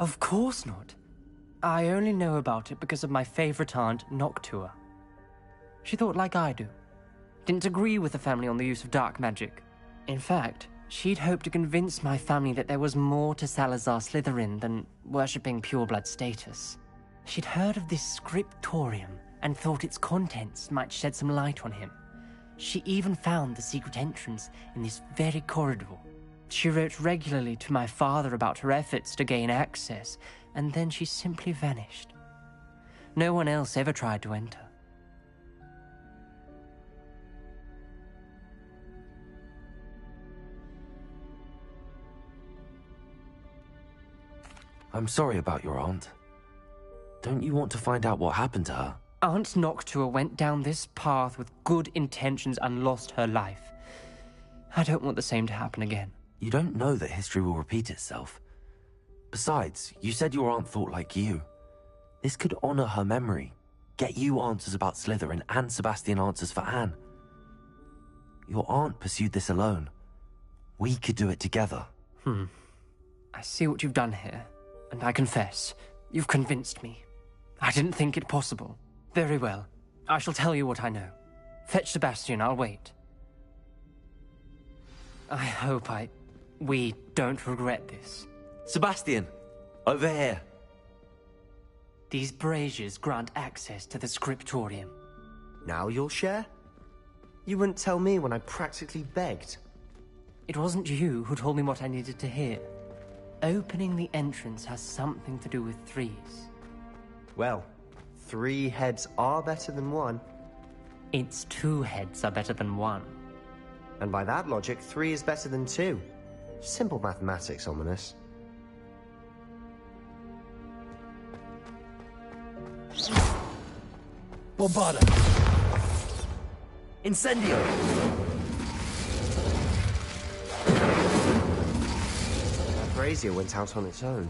Of course not. I only know about it because of my favorite aunt, Noctua. She thought like I do. Didn't agree with the family on the use of dark magic. In fact, she'd hoped to convince my family that there was more to Salazar Slytherin than worshipping pureblood status. She'd heard of this scriptorium and thought its contents might shed some light on him. She even found the secret entrance in this very corridor. She wrote regularly to my father about her efforts to gain access, and then she simply vanished. No one else ever tried to enter. I'm sorry about your aunt. Don't you want to find out what happened to her? Aunt Noctua went down this path with good intentions and lost her life. I don't want the same to happen again. You don't know that history will repeat itself. Besides, you said your aunt thought like you. This could honor her memory, get you answers about Slytherin and Sebastian answers for Anne. Your aunt pursued this alone. We could do it together. I see what you've done here, and I confess, you've convinced me. I didn't think it possible. Very well. I shall tell you what I know. Fetch Sebastian, I'll wait. I hope we don't regret this. Sebastian! Over here! These braziers grant access to the scriptorium. Now you'll share? You wouldn't tell me when I practically begged. It wasn't you who told me what I needed to hear. Opening the entrance has something to do with threes. Well, 3 heads are better than 1. It's 2 heads are better than 1. And by that logic, 3 is better than 2. Simple mathematics, Ominous. Bombada! Incendio! That brazier went out on its own.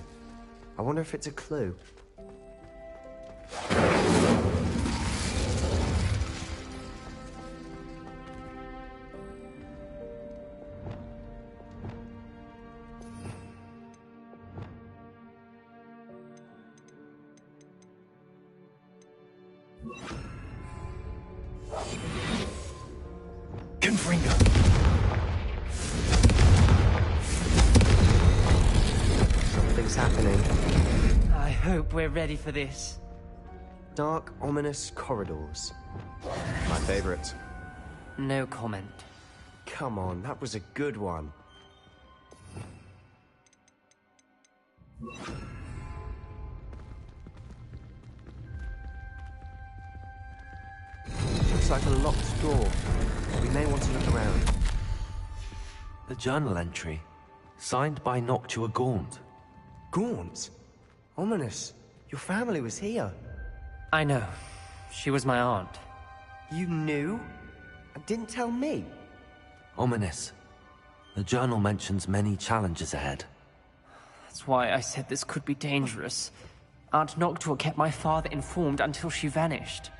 I wonder if it's a clue. Confringo! Something's happening. I hope we're ready for this. Dark, ominous corridors. My favorite. No comment. Come on, that was a good one. Looks like a locked door. We may want to look around. The journal entry. Signed by Noctua Gaunt. Gaunt? Ominous. Your family was here. I know. She was my aunt. You knew? And didn't tell me? Ominous. The journal mentions many challenges ahead. That's why I said this could be dangerous. Aunt Noctua kept my father informed until she vanished.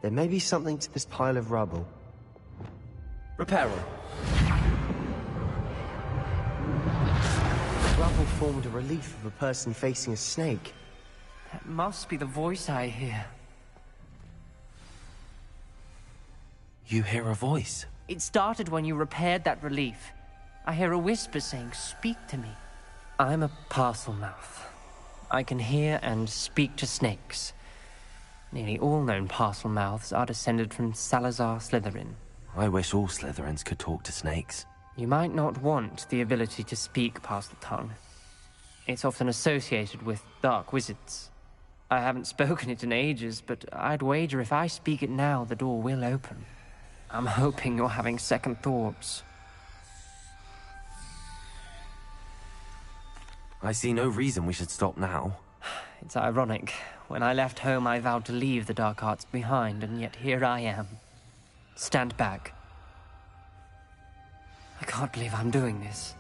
There may be something to this pile of rubble. Reparo. The rubble formed a relief of a person facing a snake. That must be the voice I hear. You hear a voice. It started when you repaired that relief. I hear a whisper saying, "Speak to me." I'm a parcel mouth. I can hear and speak to snakes. Nearly all known parcel mouths are descended from Salazar Slytherin. I wish all Slytherins could talk to snakes. You might not want the ability to speak parcel tongue. It's often associated with dark wizards. I haven't spoken it in ages, but I'd wager if I speak it now, the door will open. I'm hoping you're having second thoughts. I see no reason we should stop now. It's ironic. When I left home, I vowed to leave the dark arts behind, and yet here I am. Stand back. I can't believe I'm doing this.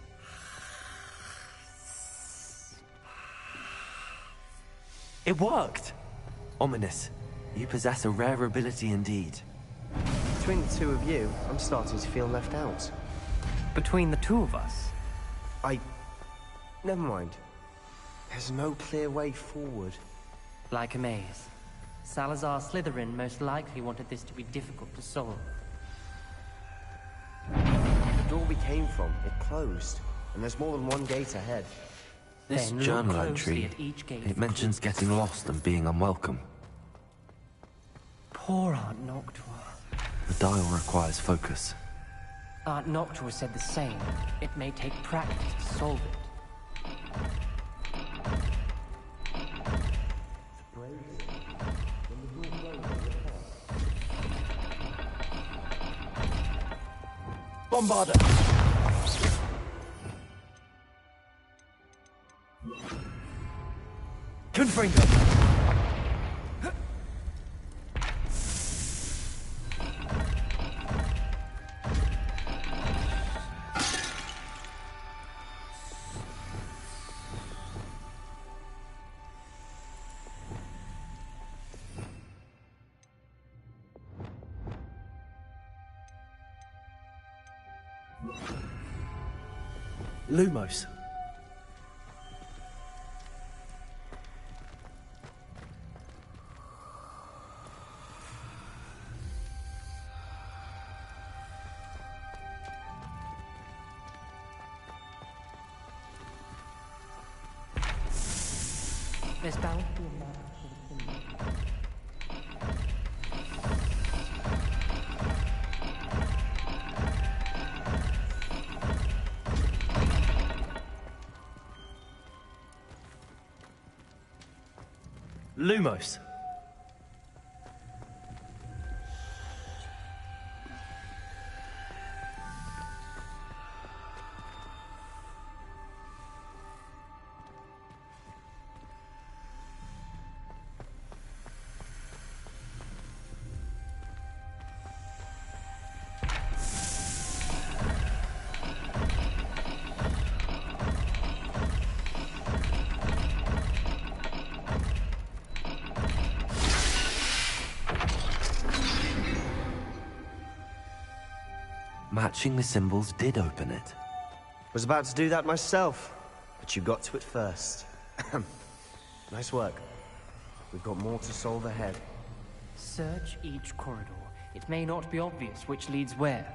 It worked! Ominous, you possess a rare ability indeed. Between the two of you, I'm starting to feel left out. Between the two of us? Never mind. There's no clear way forward. Like a maze. Salazar Slytherin most likely wanted this to be difficult to solve. The door we came from, it closed. And there's more than one gate ahead. This Then look journal closely entry, at each gate it for mentions clues. getting lost and being unwelcome. Poor Aunt Noctua. The dial requires focus. Aunt Noctua said the same. It may take practice to solve it. Bombarder! Confringo! Lumos. There's bound to be a map. Lumos. Matching the symbols did open it. Was about to do that myself, but you got to it first. Nice work. We've got more to solve ahead. Search each corridor. It may not be obvious which leads where.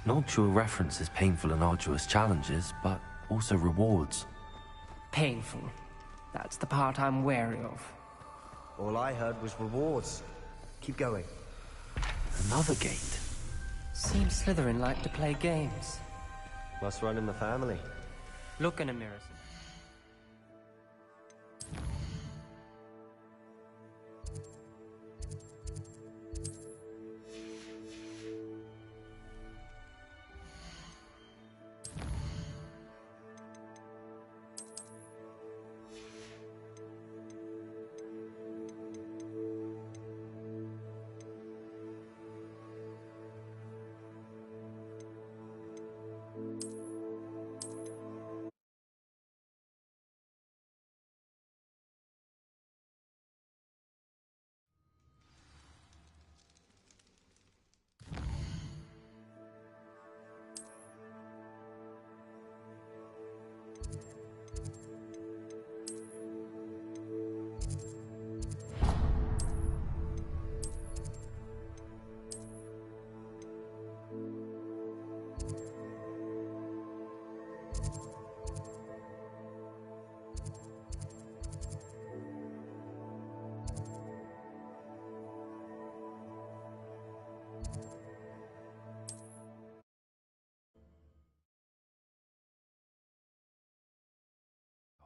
Noctua references painful and arduous challenges, but also rewards. Painful. That's the part I'm wary of. All I heard was rewards. Keep going. Another gate. Seems Slytherin like to play games. Must run in the family. Look in a mirror.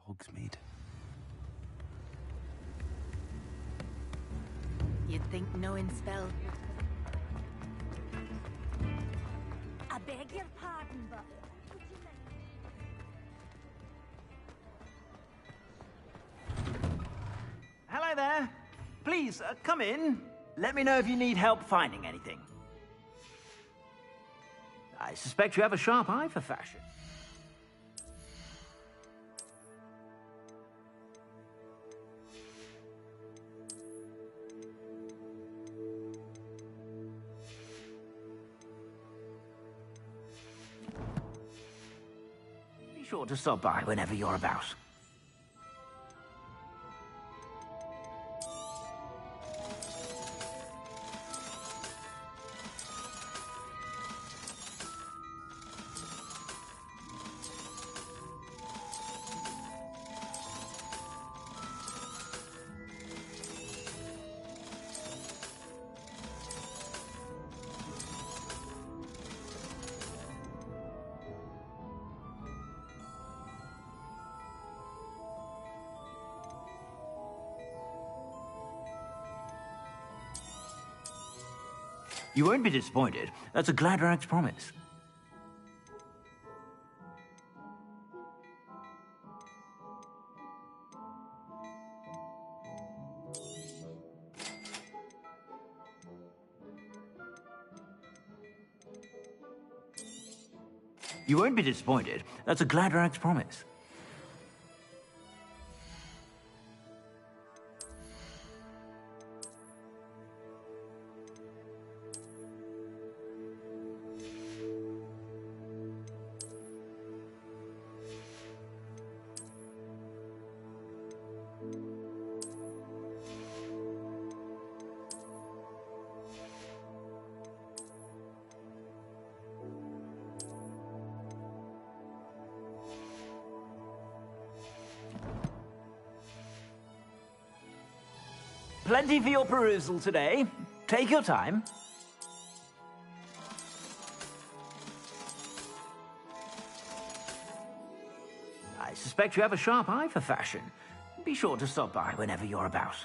Hogsmeade. You'd think knowing spell. I beg your pardon, but... Hello there. Please, come in. Let me know if you need help finding anything. I suspect you have a sharp eye for fashion. Be sure to stop by whenever you're about. You won't be disappointed. That's a Gladrag's promise. You won't be disappointed. That's a Gladrag's promise. Plenty for your perusal today. Take your time. I suspect you have a sharp eye for fashion. Be sure to stop by whenever you're about.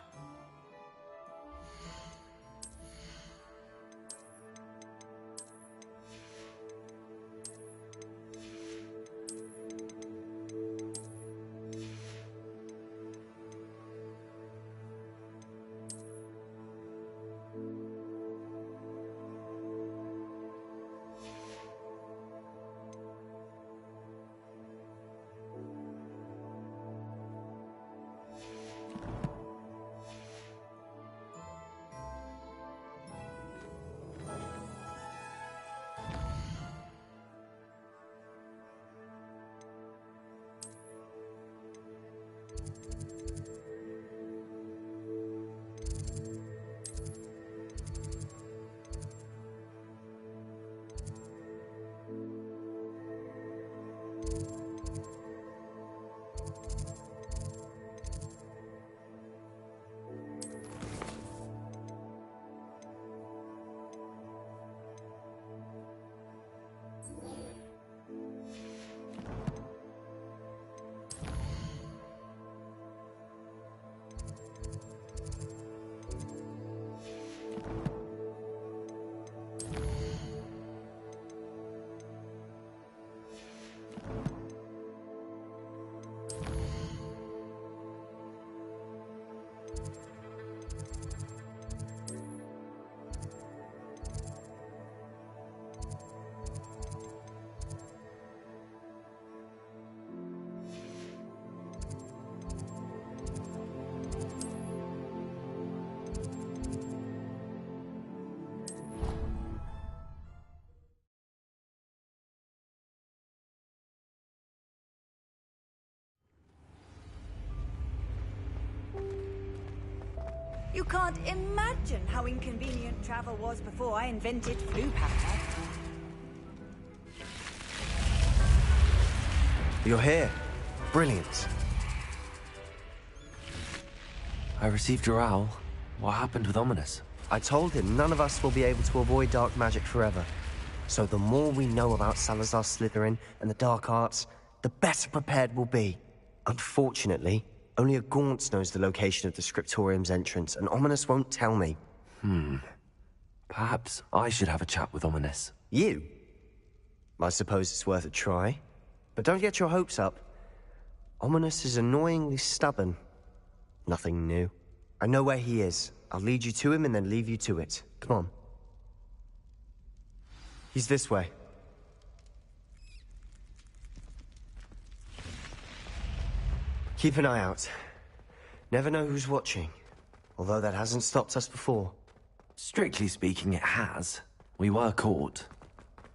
You can't imagine how inconvenient travel was before I invented flu powder. You're here. Brilliant. I received your owl. What happened with Ominous? I told him none of us will be able to avoid dark magic forever. So the more we know about Salazar Slytherin and the dark arts, the better prepared we'll be. Unfortunately, only a Gaunt knows the location of the Scriptorium's entrance, and Ominous won't tell me. Perhaps I should have a chat with Ominous. You? I suppose it's worth a try. But don't get your hopes up. Ominous is annoyingly stubborn. Nothing new. I know where he is. I'll lead you to him and then leave you to it. Come on. He's this way. Keep an eye out. Never know who's watching. Although that hasn't stopped us before. Strictly speaking, it has. We were caught.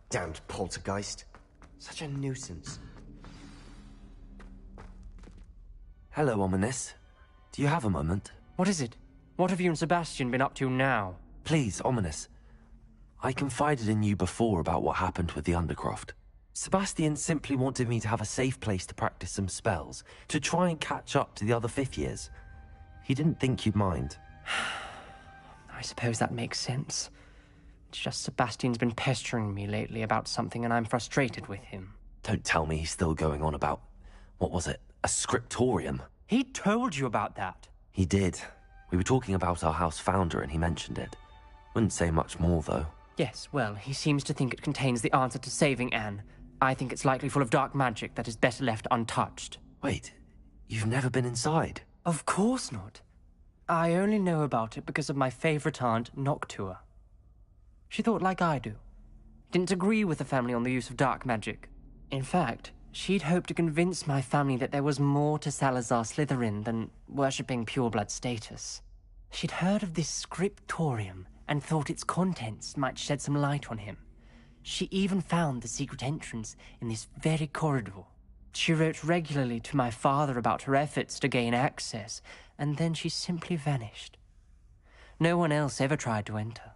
Damned poltergeist. Such a nuisance. Hello, Ominous. Do you have a moment? What is it? What have you and Sebastian been up to now? Please, Ominous. I confided in you before about what happened with the Undercroft. Sebastian simply wanted me to have a safe place to practice some spells, to try and catch up to the other fifth years. He didn't think you'd mind. I suppose that makes sense. It's just Sebastian's been pestering me lately about something and I'm frustrated with him. Don't tell me he's still going on about, what was it, a scriptorium? He told you about that. He did. We were talking about our house founder and he mentioned it. Wouldn't say much more, though. Yes, well, he seems to think it contains the answer to saving Anne. I think it's likely full of dark magic that is better left untouched. Wait, you've never been inside? Of course not. I only know about it because of my favorite aunt, Noctua. She thought like I do. Didn't agree with the family on the use of dark magic. In fact, she'd hoped to convince my family that there was more to Salazar Slytherin than worshipping pureblood status. She'd heard of this scriptorium and thought its contents might shed some light on him. She even found the secret entrance in this very corridor. She wrote regularly to my father about her efforts to gain access, and then she simply vanished. No one else ever tried to enter.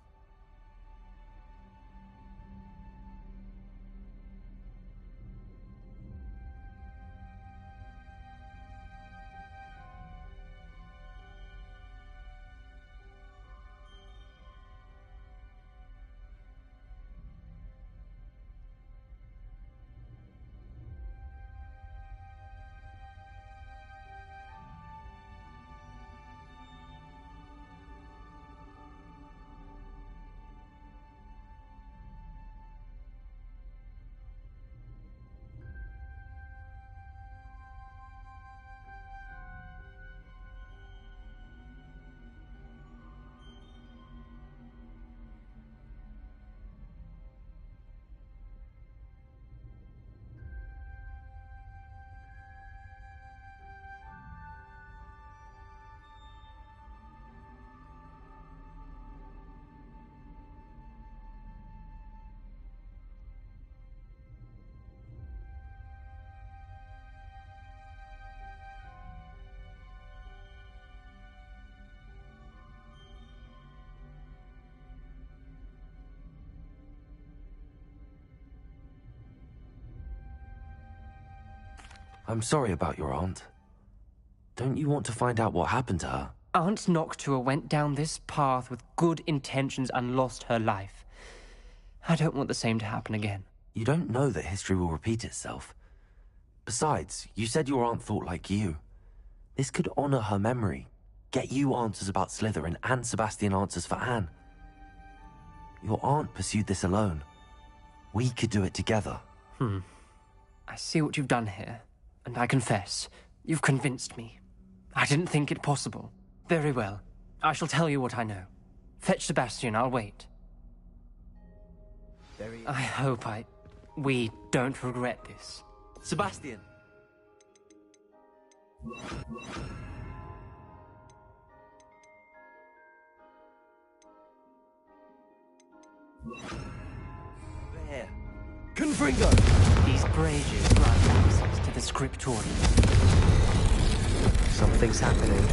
I'm sorry about your aunt. Don't you want to find out what happened to her? Aunt Noctua went down this path with good intentions and lost her life. I don't want the same to happen again. You don't know that history will repeat itself. Besides, you said your aunt thought like you. This could honor her memory, get you answers about Slytherin and Sebastian answers for Anne. Your aunt pursued this alone. We could do it together. I see what you've done here, and I confess, you've convinced me. I didn't think it possible. Very well. I shall tell you what I know. Fetch Sebastian, I'll wait. I hope we don't regret this. Sebastian! There. Confringo! These braziers grant access to the scriptorium. Something's happening.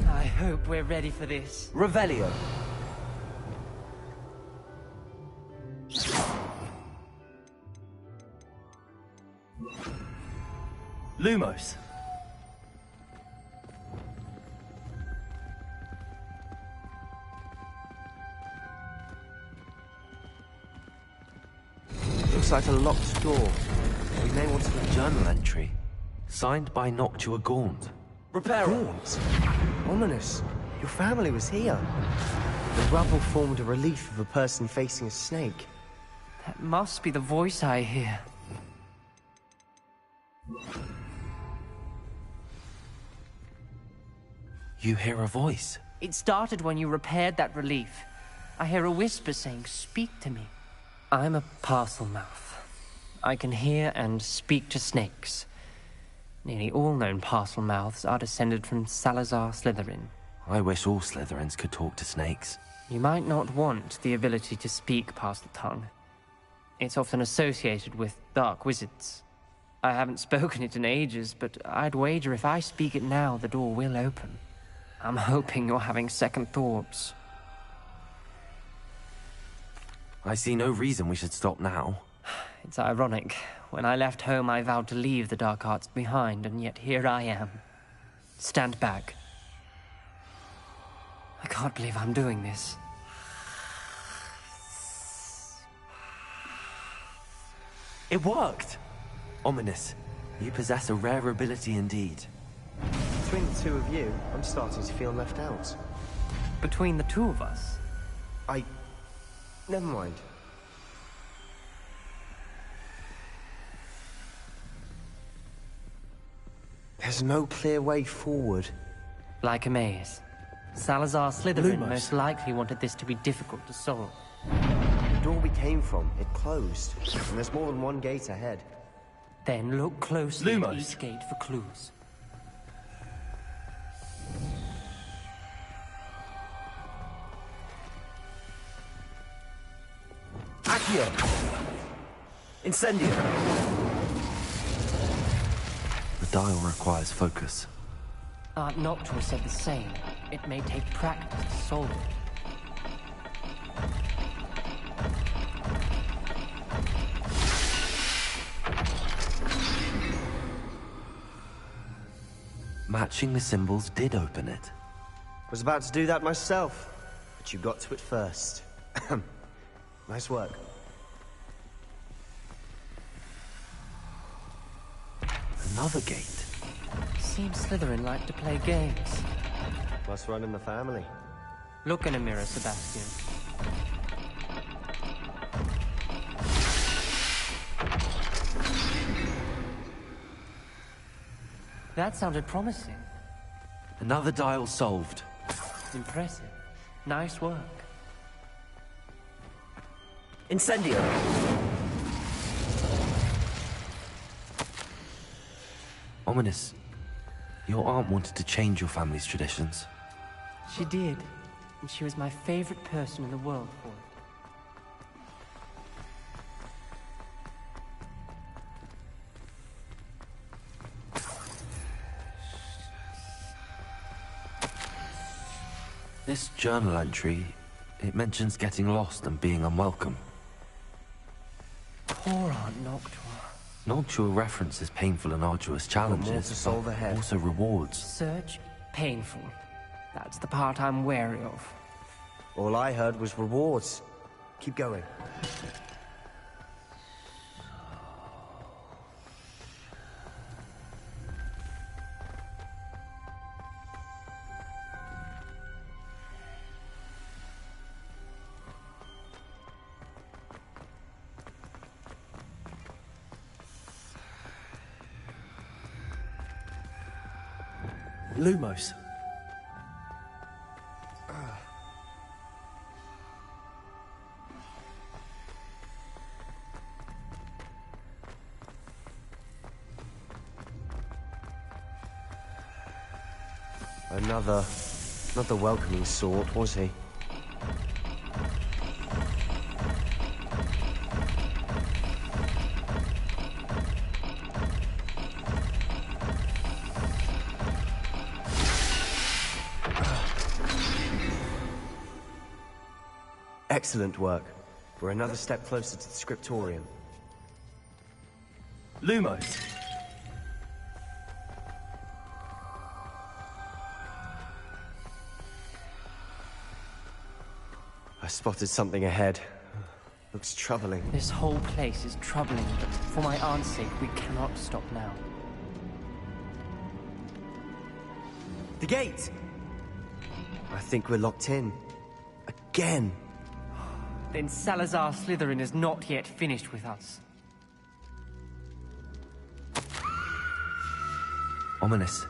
I hope we're ready for this. Revelio! Lumos! Looks like a locked door. We may want a journal entry. Signed by Noctua Gaunt. Repair! Gaunt? Ominous. Your family was here. The rubble formed a relief of a person facing a snake. That must be the voice I hear. You hear a voice. It started when you repaired that relief. I hear a whisper saying, "Speak to me." I'm a parcel mouth. I can hear and speak to snakes. Nearly all known parcel mouths are descended from Salazar Slytherin. I wish all Slytherins could talk to snakes. You might not want the ability to speak parcel tongue. It's often associated with dark wizards. I haven't spoken it in ages, but I'd wager if I speak it now, the door will open. I'm hoping you're having second thoughts. I see no reason we should stop now. It's ironic. When I left home, I vowed to leave the dark arts behind, and yet here I am. Stand back. I can't believe I'm doing this. It worked! Ominous, you possess a rare ability indeed. Between the two of you, I'm starting to feel left out. Between the two of us? Never mind. There's no clear way forward. Like a maze. Salazar Slytherin Lumos. most likely wanted this to be difficult to solve. The door we came from, it closed. And there's more than one gate ahead. Then look closely at Lumos. each gate for clues. Accio! Incendio! The dial requires focus. Aunt Noctua said the same. It may take practice to solve it. Matching the symbols did open it. Was about to do that myself, but you got to it first. Nice work. Another gate. Seems Slytherin like to play games. Must run in the family. Look in a mirror, Sebastian. That sounded promising. Another dial solved. Impressive. Nice work. Incendio! Ominous, your aunt wanted to change your family's traditions. She did. And she was my favorite person in the world for it. This journal entry, it mentions getting lost and being unwelcome. Poor Aunt Noctua. Noctua references painful and arduous challenges, more to solve but ahead. also rewards. Search, painful. That's the part I'm wary of. All I heard was rewards. Keep going. Lumos. Not the welcoming sort, was he? Excellent work. We're another step closer to the scriptorium. Lumos. I spotted something ahead. Looks troubling. This whole place is troubling, but for my aunt's sake, we cannot stop now. The gate! I think we're locked in. Again! Then Salazar Slytherin is not yet finished with us. Ominous.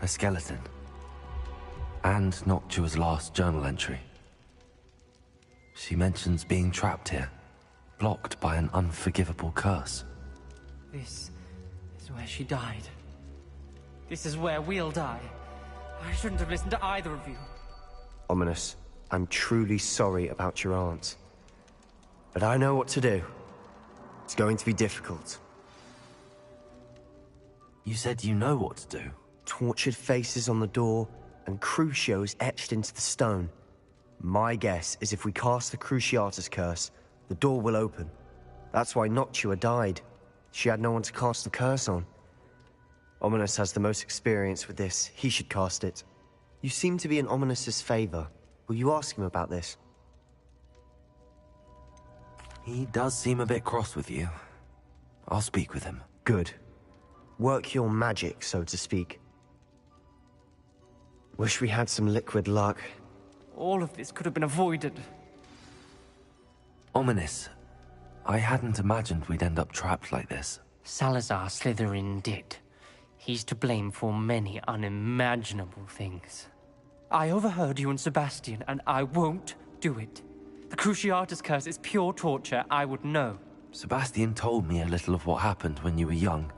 A skeleton. And Noctua's last journal entry. She mentions being trapped here, blocked by an unforgivable curse. This is where she died. This is where we'll die. I shouldn't have listened to either of you. Ominous, I'm truly sorry about your aunt. But I know what to do. It's going to be difficult. You said you know what to do. Tortured faces on the door, and Crucios etched into the stone. My guess is if we cast the Cruciatus curse, the door will open. That's why Noctua died. She had no one to cast the curse on. Ominous has the most experience with this. He should cast it. You seem to be in Ominous's favor. Will you ask him about this? He does seem a bit cross with you. I'll speak with him. Good. Work your magic, so to speak. Wish we had some liquid luck. All of this could have been avoided. Ominous. I hadn't imagined we'd end up trapped like this. Salazar Slytherin did. He's to blame for many unimaginable things. I overheard you and Sebastian, and I won't do it. The Cruciatus curse is pure torture, I would know. Sebastian told me a little of what happened when you were young.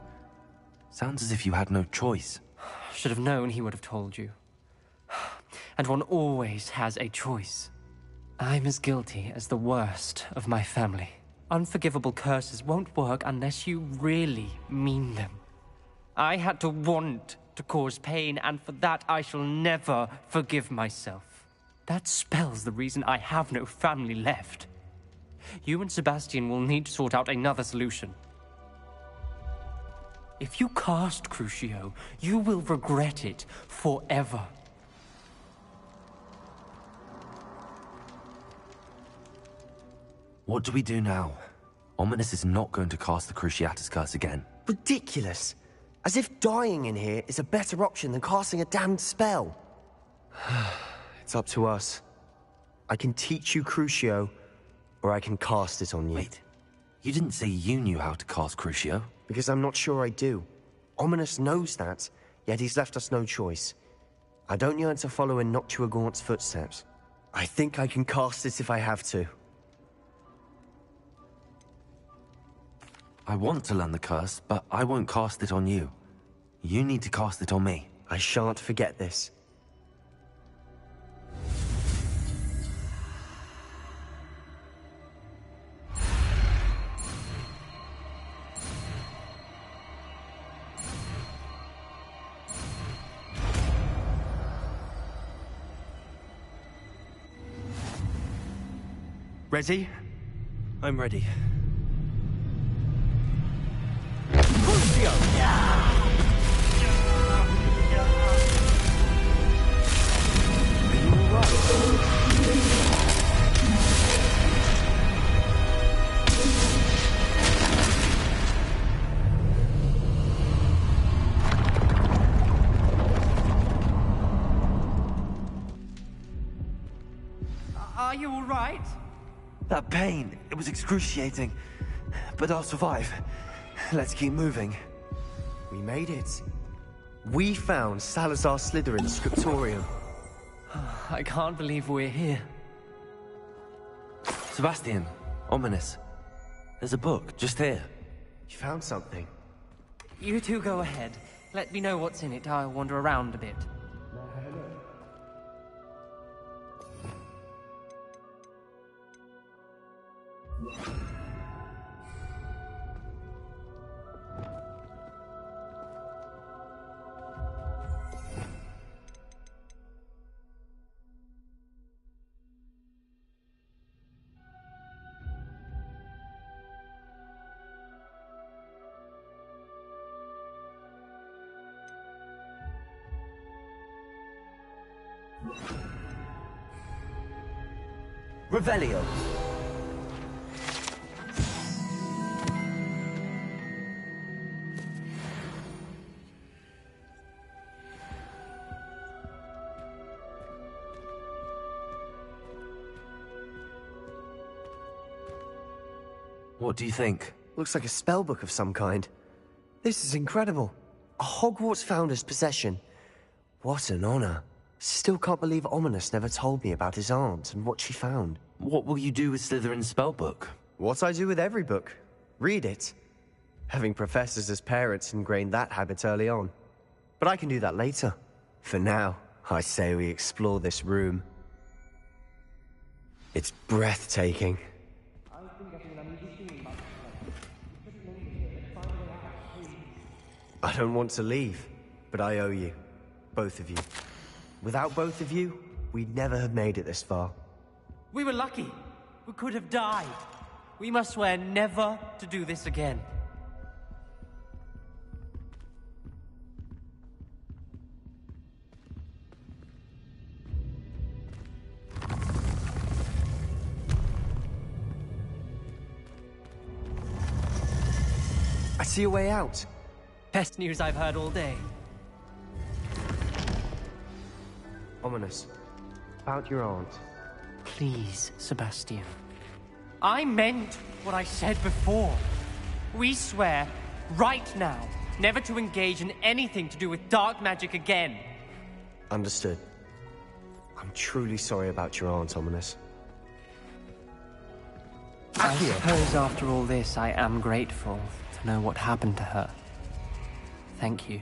Sounds as if you had no choice. Should have known he would have told you. And one always has a choice. I'm as guilty as the worst of my family. Unforgivable curses won't work unless you really mean them. I had to want to cause pain, and for that I shall never forgive myself. That spells the reason I have no family left. You and Sebastian will need to sort out another solution. If you cast Crucio, you will regret it forever. What do we do now? Ominous is not going to cast the Cruciatus curse again. Ridiculous! As if dying in here is a better option than casting a damned spell. It's up to us. I can teach you Crucio, or I can cast it on you. Wait, you didn't say you knew how to cast Crucio? Because I'm not sure I do. Ominous knows that, yet he's left us no choice. I don't yearn to follow in Noctua Gaunt's footsteps. I think I can cast it if I have to. I want to learn the curse, but I won't cast it on you. You need to cast it on me. I shan't forget this. Ready? I'm ready. Are you all right? That pain, it was excruciating. But I'll survive. Let's keep moving. We made it. We found Salazar Slytherin's scriptorium. I can't believe we're here. Sebastian, Ominous. There's a book, just here. You found something. You two go ahead. Let me know what's in it. I'll wander around a bit. Revelio. What do you think? Looks like a spellbook of some kind. This is incredible. A Hogwarts founder's possession. What an honor. Still can't believe Ominous never told me about his aunt and what she found. What will you do with Slytherin's spellbook? What I do with every book. Read it. Having professors as parents ingrained that habit early on. But I can do that later. For now, I say we explore this room. It's breathtaking. I don't want to leave, but I owe you. Both of you. Without both of you, we'd never have made it this far. We were lucky. We could have died. We must swear never to do this again. I see a way out. Best news I've heard all day. Ominous. About your aunt. Please, Sebastian. I meant what I said before. We swear, right now, never to engage in anything to do with dark magic again. Understood. I'm truly sorry about your aunt, Ominous. I suppose after all this, I am grateful to know what happened to her. Thank you.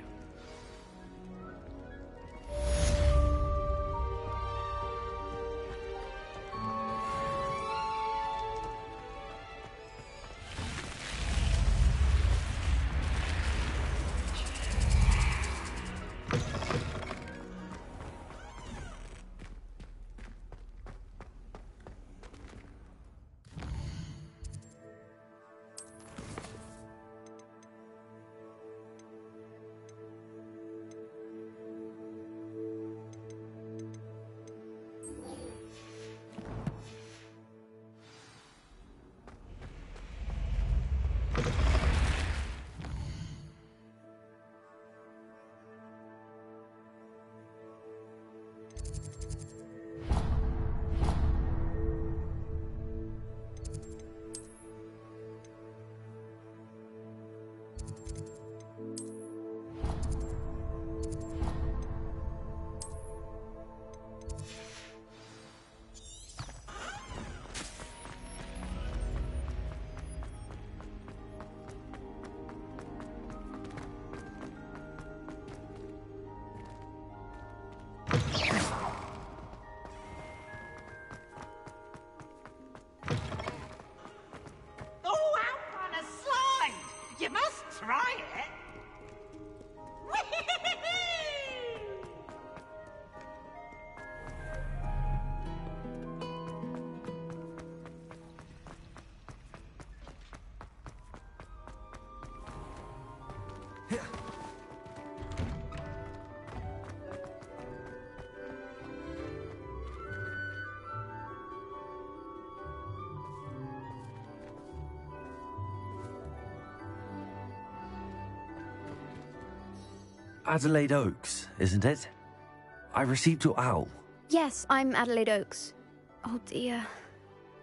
Adelaide Oaks, isn't it? I received your owl. Yes, I'm Adelaide Oaks. Oh dear.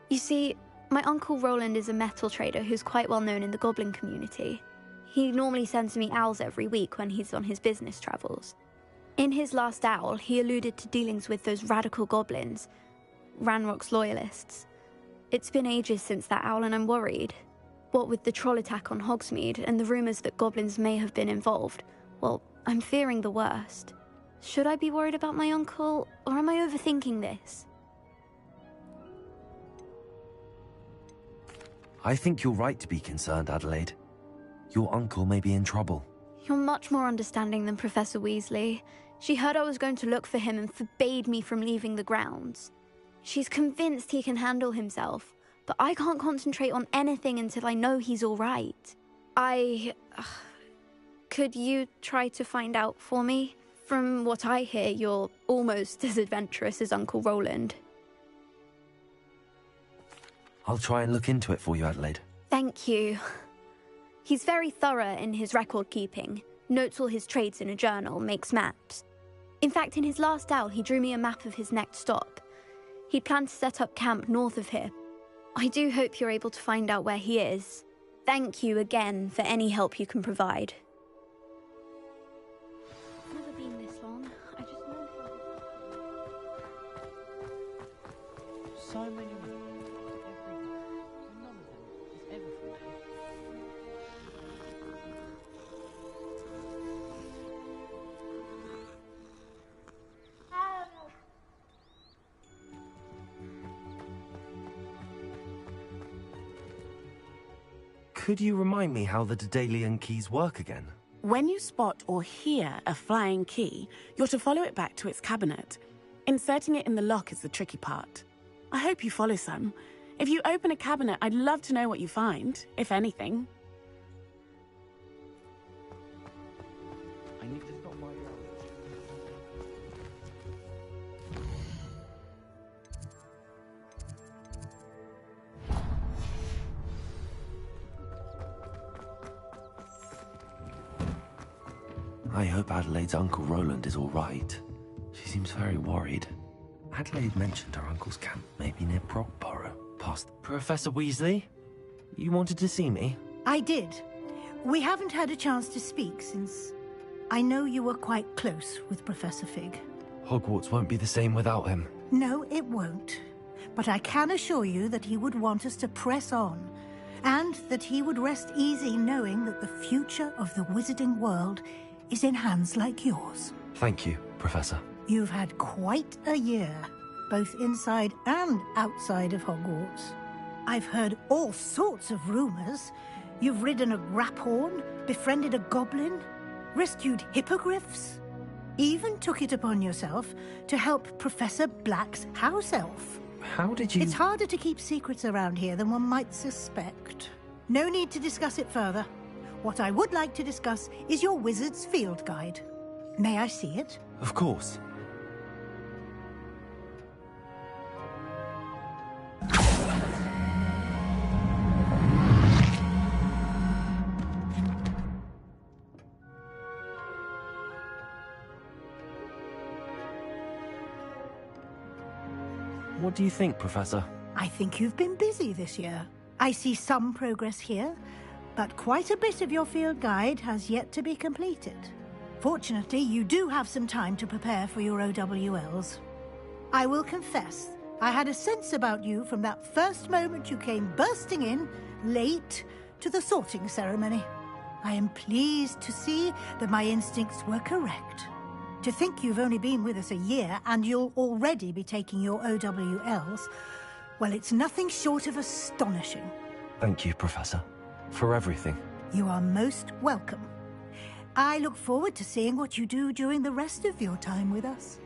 You see, my Uncle Roland is a metal trader who's quite well known in the goblin community. He normally sends me owls every week when he's on his business travels. In his last owl, he alluded to dealings with those radical goblins, Ranrock's loyalists. It's been ages since that owl and I'm worried. What with the troll attack on Hogsmeade and the rumours that goblins may have been involved, well, I'm fearing the worst. Should I be worried about my uncle, or am I overthinking this? I think you're right to be concerned, Adelaide. Your uncle may be in trouble. You're much more understanding than Professor Weasley. She heard I was going to look for him and forbade me from leaving the grounds. She's convinced he can handle himself, but I can't concentrate on anything until I know he's all right. Could you try to find out for me? From what I hear, you're almost as adventurous as Uncle Roland. I'll try and look into it for you, Adelaide. Thank you. He's very thorough in his record keeping, notes all his trades in a journal, makes maps. In fact, in his last owl, he drew me a map of his next stop. He planned to set up camp north of here. I do hope you're able to find out where he is. Thank you again for any help you can provide. Never been this long. I just know So many words, every none of them is ever for me. Could you remind me how the Daedalian keys work again? When you spot or hear a flying key, you're to follow it back to its cabinet. Inserting it in the lock is the tricky part. I hope you follow some. If you open a cabinet, I'd love to know what you find, if anything. I need to stop my... I hope Adelaide's Uncle Roland is all right. She seems very worried. Adelaide mentioned her uncle's camp may be near Brockborough, past... Professor Weasley? You wanted to see me? I did. We haven't had a chance to speak since... I know you were quite close with Professor Fig. Hogwarts won't be the same without him. No, it won't. But I can assure you that he would want us to press on, and that he would rest easy knowing that the future of the wizarding world is in hands like yours. Thank you, Professor. You've had quite a year, both inside and outside of Hogwarts. I've heard all sorts of rumors. You've ridden a graphorn, befriended a goblin, rescued hippogriffs, even took it upon yourself to help Professor Black's house elf. How did you... It's harder to keep secrets around here than one might suspect. No need to discuss it further. What I would like to discuss is your wizard's field guide. May I see it? Of course. What do you think, Professor? I think you've been busy this year. I see some progress here, but quite a bit of your field guide has yet to be completed. Fortunately, you do have some time to prepare for your OWLs. I will confess, I had a sense about you from that first moment you came bursting in, late, to the sorting ceremony. I am pleased to see that my instincts were correct. To think you've only been with us a year and you'll already be taking your OWLs, well, it's nothing short of astonishing. Thank you, Professor, for everything. You are most welcome. I look forward to seeing what you do during the rest of your time with us.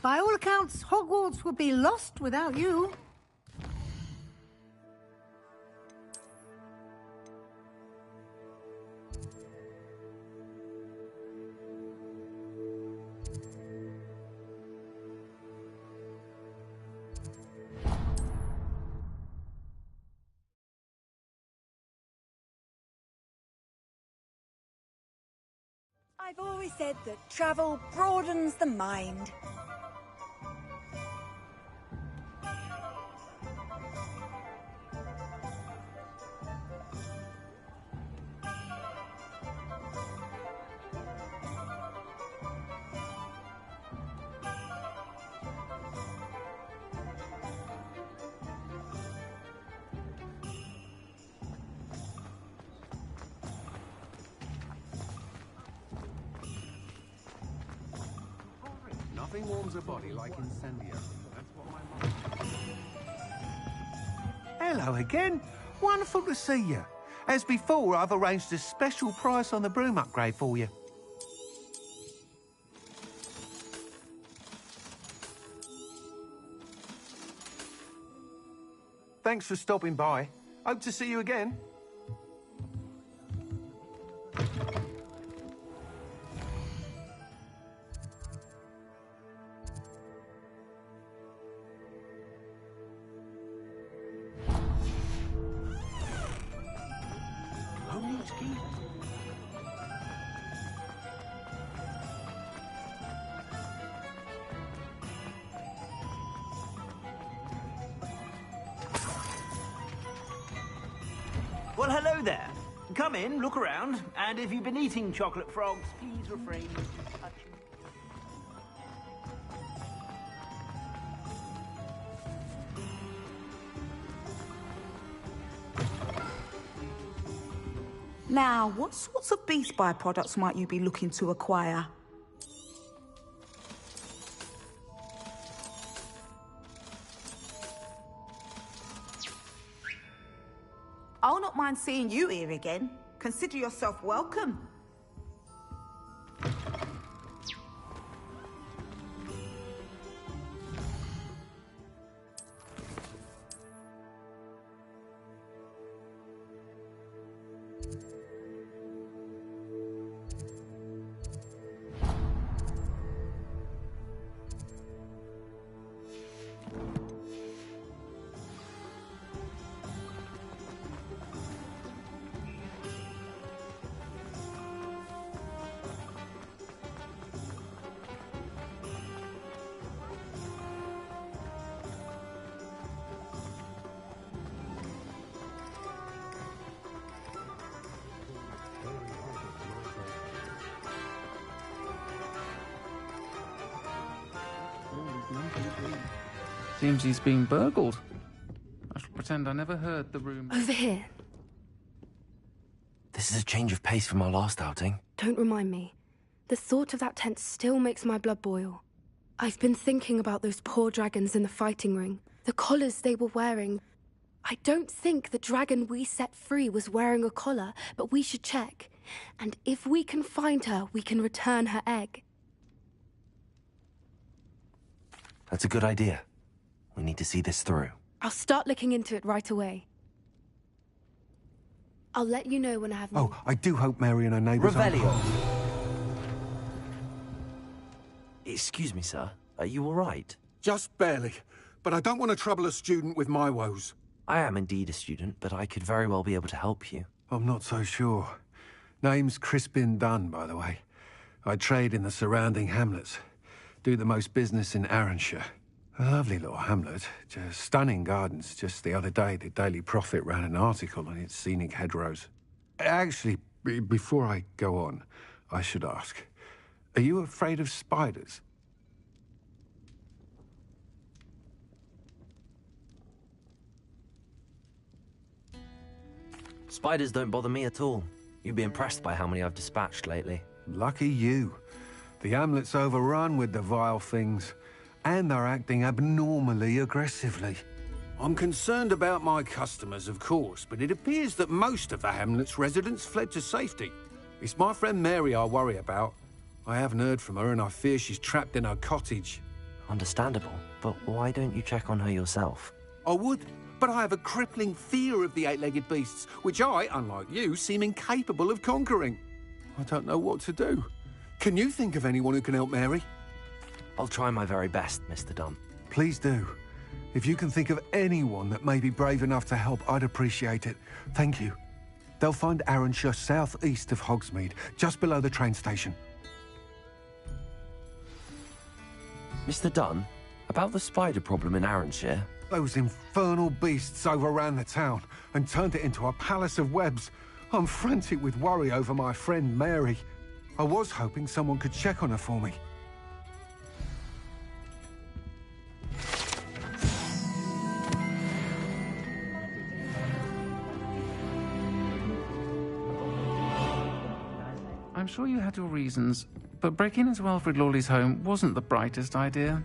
By all accounts, Hogwarts would be lost without you. I've always said that travel broadens the mind. Nothing warms a body like incendio. That's what my mom... Hello again. Wonderful to see you. As before, I've arranged a special price on the broom upgrade for you. Thanks for stopping by. Hope to see you again. Well, hello there. Come in, look around, and if you've been eating chocolate frogs, please refrain from touching. Now, what sorts of beast byproducts might you be looking to acquire? I'll not mind seeing you here again. Consider yourself welcome. Seems he's being burgled. I shall pretend I never heard the room. Over here. This is a change of pace from our last outing. Don't remind me. The thought of that tent still makes my blood boil. I've been thinking about those poor dragons in the fighting ring. The collars they were wearing. I don't think the dragon we set free was wearing a collar, but we should check. And if we can find her, we can return her egg. That's a good idea. We need to see this through. I'll start looking into it right away. I'll let you know when I have more. Oh, I do hope Mary and her neighbours Revelio! Excuse me, sir. Are you all right? Just barely. But I don't want to trouble a student with my woes. I am indeed a student, but I could very well be able to help you. I'm not so sure. Name's Crispin Dunn, by the way. I trade in the surrounding hamlets. Do the most business in Arranshire. A lovely little hamlet. Just stunning gardens. Just the other day, the Daily Prophet ran an article on its scenic hedgerows. Actually, before I go on, I should ask, are you afraid of spiders? Spiders don't bother me at all. You'd be impressed by how many I've dispatched lately. Lucky you. The hamlet's overrun with the vile things, and they're acting abnormally aggressively. I'm concerned about my customers, of course, but it appears that most of the hamlet's residents fled to safety. It's my friend Mary I worry about. I haven't heard from her, and I fear she's trapped in her cottage. Understandable, but why don't you check on her yourself? I would, but I have a crippling fear of the eight-legged beasts, which I, unlike you, seem incapable of conquering. I don't know what to do. Can you think of anyone who can help Mary? I'll try my very best, Mr. Dunn. Please do. If you can think of anyone that may be brave enough to help, I'd appreciate it. Thank you. They'll find Arranshire southeast of Hogsmeade, just below the train station. Mr. Dunn, about the spider problem in Arranshire. Those infernal beasts overran the town and turned it into a palace of webs. I'm frantic with worry over my friend Mary. I was hoping someone could check on her for me. I'm sure you had your reasons, but breaking into Alfred Lawley's home wasn't the brightest idea.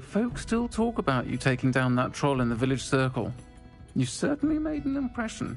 Folks still talk about you taking down that troll in the village circle. You certainly made an impression.